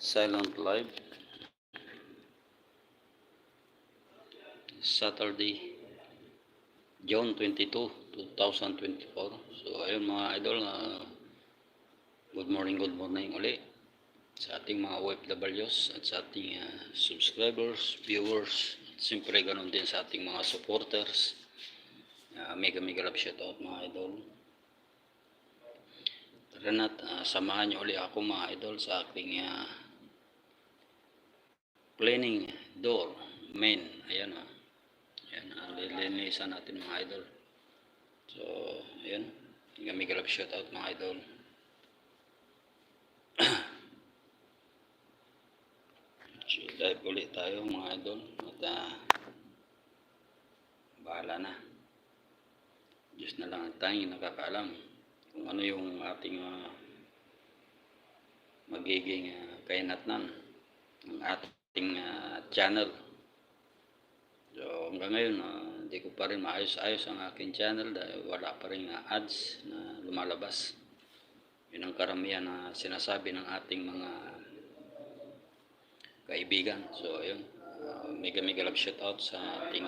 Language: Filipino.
Silent Live, Saturday, June 22, 2024. So ayun mga idol, good morning uli sa ating mga OFWs at sa ating subscribers, viewers, at siyempre ganoon din sa ating mga supporters. Mega love shoutout mga idol. Tara na't samahan nyo uli ako mga idol sa ating cleaning door main. Ayan Ayan, lilinisan natin mga idol. So, ayan. Mega love shoutout mga idol. So, live ulit tayo mga idol. At bahala na. Diyos na lang ang tanging nakakaalam kung ano yung ating magiging kainatnan ng ating channel. So hanggang ngayon hindi ko pa rin maayos-ayos ang aking channel dahil wala pa rin ads na lumalabas. Yun ang karamihan na sinasabi ng ating mga kaibigan. So ayun, mega love shoutout sa ating